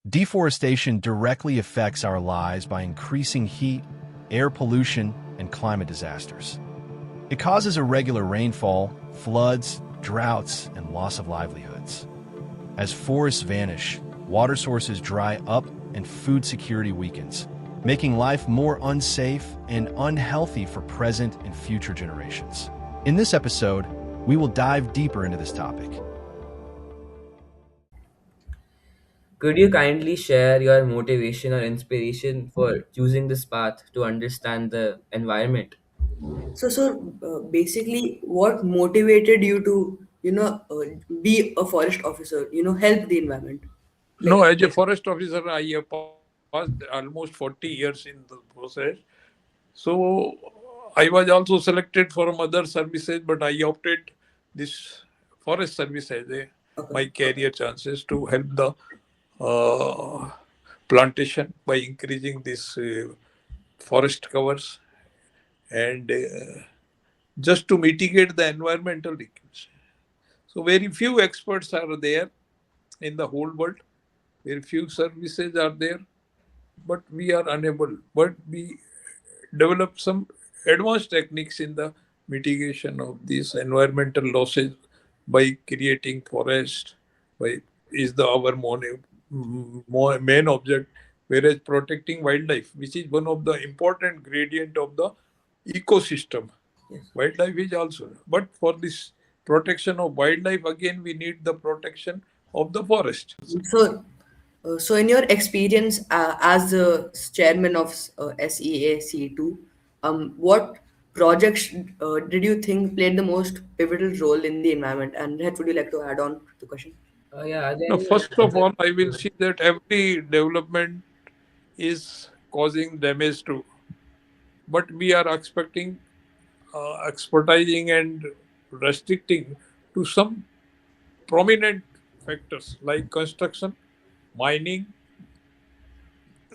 Deforestation directly affects our lives by increasing heat, air pollution, and climate disasters. It causes irregular rainfall, floods, droughts, and loss of livelihoods. As forests vanish, water sources dry up, and food security weakens, making life more unsafe and unhealthy for present and future generations. In this episode, we will dive deeper into this topic. Could you kindly share your motivation or inspiration for choosing this path to understand the environment? Basically, what motivated you to, be a forest officer, help the environment? No, Like, as a forest officer, I have passed almost 40 years in the process. So I was also selected for other services, but I opted this forest service as okay, my career chances to help the uh, plantation by increasing this forest covers and just to mitigate the environmental leakage. So very few experts are there in the whole world. Very few services are there, but we are unable. But we develop some advanced techniques in the mitigation of these environmental losses by creating forest. By is the our main object, whereas protecting wildlife, which is one of the important gradient of the ecosystem. yes. Wildlife is also, but for this protection of wildlife, again we need the protection of the forest. So in your experience as the chairman of SEAC-2, what projects did you think played the most pivotal role in the environment? And Rehat, would you like to add on to the question? Yeah, are there Now, any first of project? all, I will see that every development is causing damage to, but we are expecting, expertising and restricting to some prominent factors like construction, mining,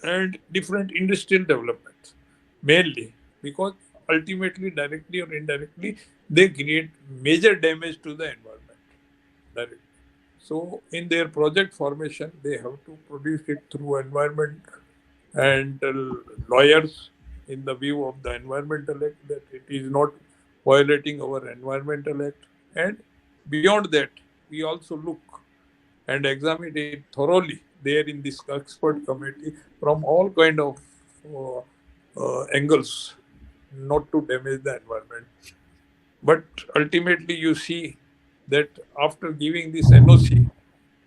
and different industrial developments, mainly because ultimately, directly or indirectly, they create major damage to the environment directly. So, in their project formation, they have to produce it through environment and lawyers in the view of the Environmental Act that it is not violating our Environmental Act. And beyond that, we also look and examine it thoroughly there in this expert committee from all kind of uh, angles, not to damage the environment. But ultimately, you see that after giving this NOC,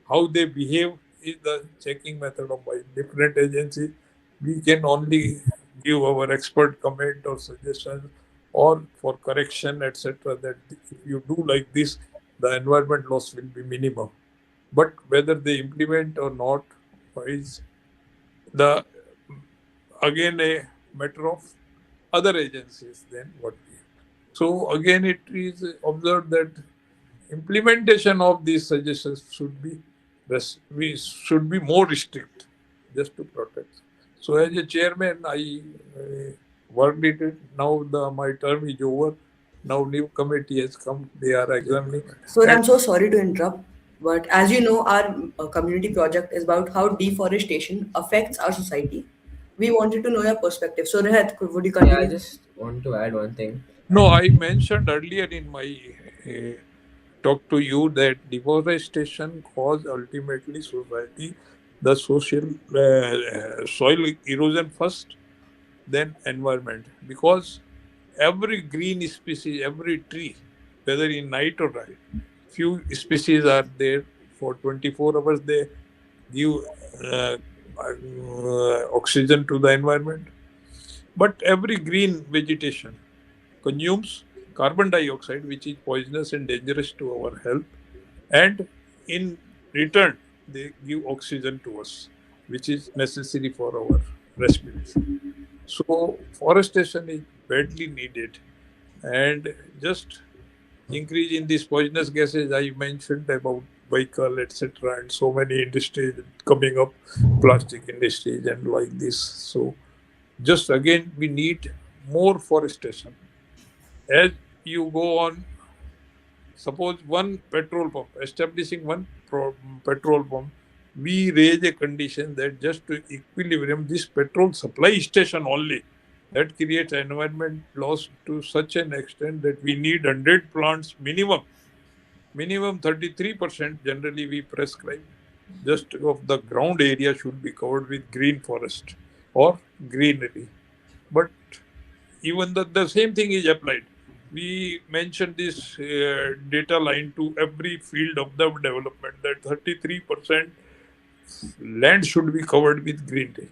how they behave is the checking method of by different agencies. We can only give our expert comment or suggestions or for correction, etc. That if you do like this, the environment loss will be minimum. But whether they implement or not is the again a matter of other agencies than what we have. So again, it is observed that implementation of these suggestions should be we should be more strict just to protect. So as a chairman, I worked it. Now my term is over. Now new committee has come. They are examining. So And I'm so sorry to interrupt, but as you know, our community project is about how deforestation affects our society. We wanted to know your perspective. So Rehat, would you Yeah, I continue? just want to add one thing. no, I mentioned earlier in my talk to you that deforestation cause ultimately society the social soil erosion first, then environment. Because every green species, every tree, whether in night or day, few species are there for 24 hours. They give oxygen to the environment. But every green vegetation consumes carbon dioxide, which is poisonous and dangerous to our health. And in return, they give oxygen to us, which is necessary for our respiration. So, forestation is badly needed. And just increase in these poisonous gases I mentioned about vehicle, etc., and so many industries coming up, plastic industries and like this. So, just again, we need more forestation. As you go on, suppose one petrol pump, establishing one petrol pump we raise a condition that just to equilibrium this petrol supply station only, that creates environment loss to such an extent that we need 100 plants minimum 33% generally we prescribe just of the ground area should be covered with green forest or greenery. But even the same thing is applied. We mentioned this data line to every field of the development that 33% land should be covered with greenery.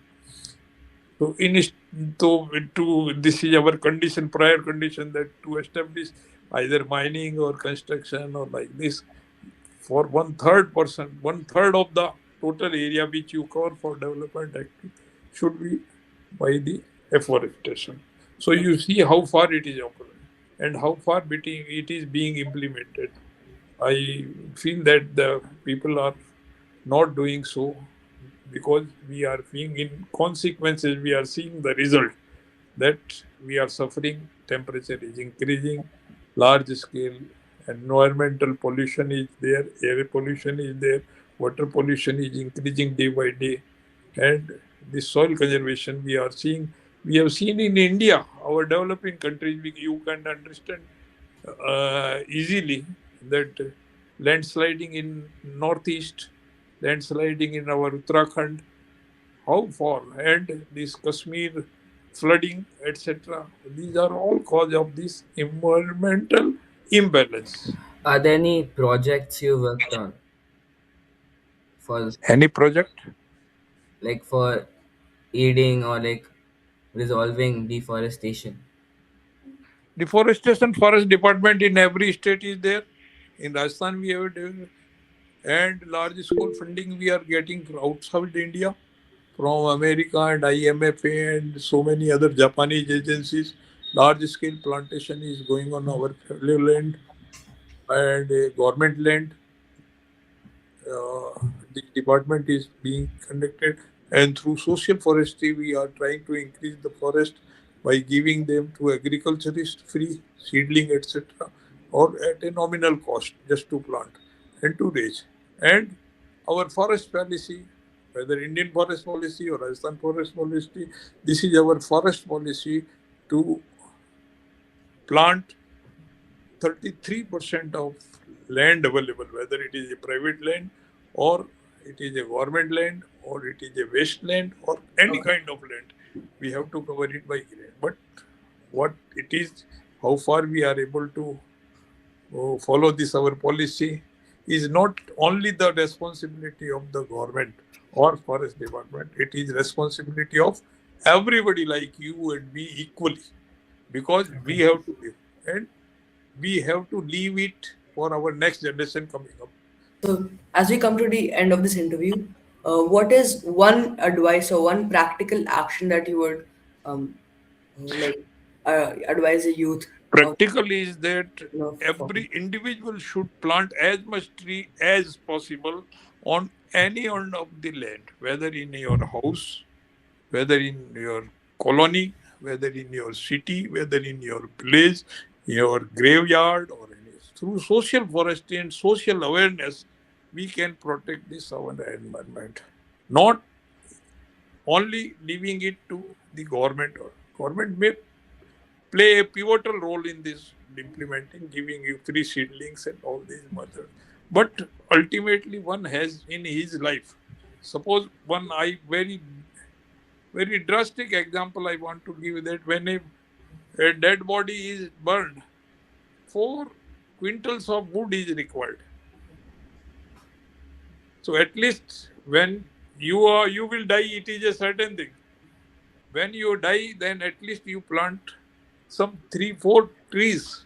So, to this is our condition, prior condition that to establish either mining or construction or like this, for one third of the total area which you cover for development activity should be by the afforestation. So you see how far it is operating and how far it is being implemented. I feel that the people are not doing so because we are seeing in consequences, we are seeing the result that we are suffering. Temperature is increasing, large scale environmental pollution is there, air pollution is there, water pollution is increasing day by day, and the soil conservation we are seeing. We have seen in India, our developing countries, you can understand easily that landsliding in northeast, landsliding in our Uttarakhand, how far, and this Kashmir flooding, etc. These are all cause of this environmental imbalance. Are there any projects you worked on for Any project? for aiding or resolving deforestation? Deforestation forest department in every state is there. In Rajasthan we have it, and large scale funding we are getting from outside India, from America and IMF and so many other Japanese agencies. Large scale plantation is going on our federal land and government land. The department is being conducted, and through social forestry we are trying to increase the forest by giving them to agriculturist free seedling, etc., or at a nominal cost just to plant and to raise. And our forest policy, whether Indian forest policy or Rajasthan forest policy, this is our forest policy to plant 33% of land available, whether it is a private land or it is a government land or it is a wasteland or any Okay. kind of land, we have to cover it by grant. But what it is, how far we are able to follow this our policy is not only the responsibility of the government or forest department, it is responsibility of everybody like you and me equally, because we have to live and we have to leave it for our next generation coming up. So, as we come to the end of this interview, what is one advice or one practical action that you would like advise the youth of, Practical is that for? every individual should plant as much tree as possible on any end of the land, whether in your house, whether in your colony, whether in your city, whether in your village, your graveyard, or any. Through social forestry and social awareness, we can protect this our environment. Not only leaving it to the government. Or government may play a pivotal role in this implementing, giving you free seedlings and all these methods. But ultimately, one has in his life. Suppose one I very drastic example I want to give that when a dead body is burned, 4 quintals of wood is required. So at least when you will die, it is a certain thing. When you die, then at least you plant some 3 4 trees,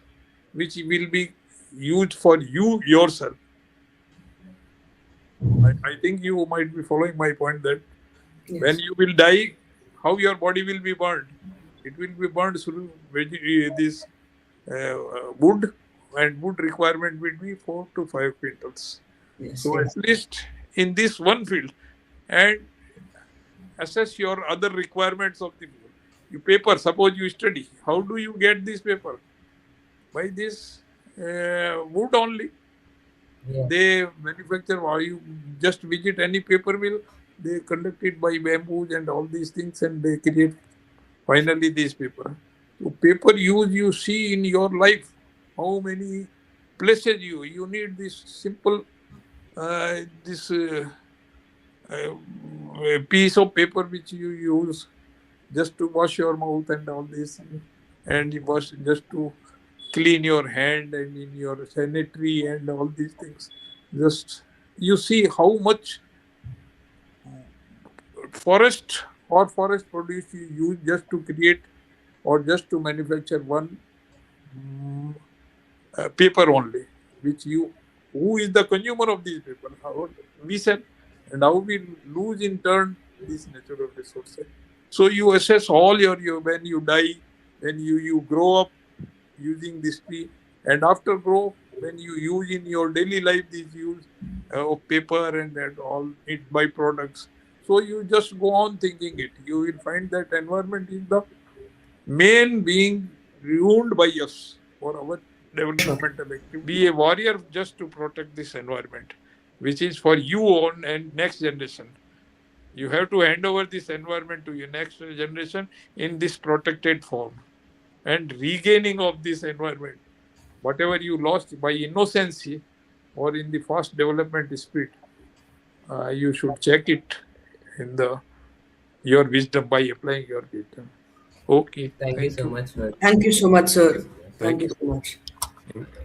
which will be used for you yourself. I think you might be following my point that when Yes. you will die, how your body will be burned? It will be burned through this wood, and wood requirement will be 4 to 5 quintals. Yes. So at least in this one field, and assess your other requirements of the field. You paper, suppose you study. How do you get this paper? By this wood only. Yeah. They manufacture, or you just visit any paper mill, they conduct it by bamboos and all these things, and they create finally this paper. So paper use you see in your life, how many places you need this simple this piece of paper which you use just to wash your mouth and all this, and you wash just to clean your hand and in your sanitary and all these things. Just you see how much forest or forest produce you use just to create or just to manufacture one mm, paper only, which you who is the consumer of these paper, how we sell, and how we lose in turn these natural resources. So you assess all your when you die, when you grow up using this tree, and after grow when you use in your daily life these use of paper and all its byproducts. So you just go on thinking it. You will find that environment is the main being ruined by us for our developmental activity. Be a warrior just to protect this environment, which is for you own and next generation. You have to hand over this environment to your next generation in this protected form, and regaining of this environment, whatever you lost by innocency or in the fast development speed, you should check it in the your wisdom by applying your wisdom. Okay, Thank you thank so you. much for Thank you so much, sir. this. Thank Thank you you. so much. Yeah.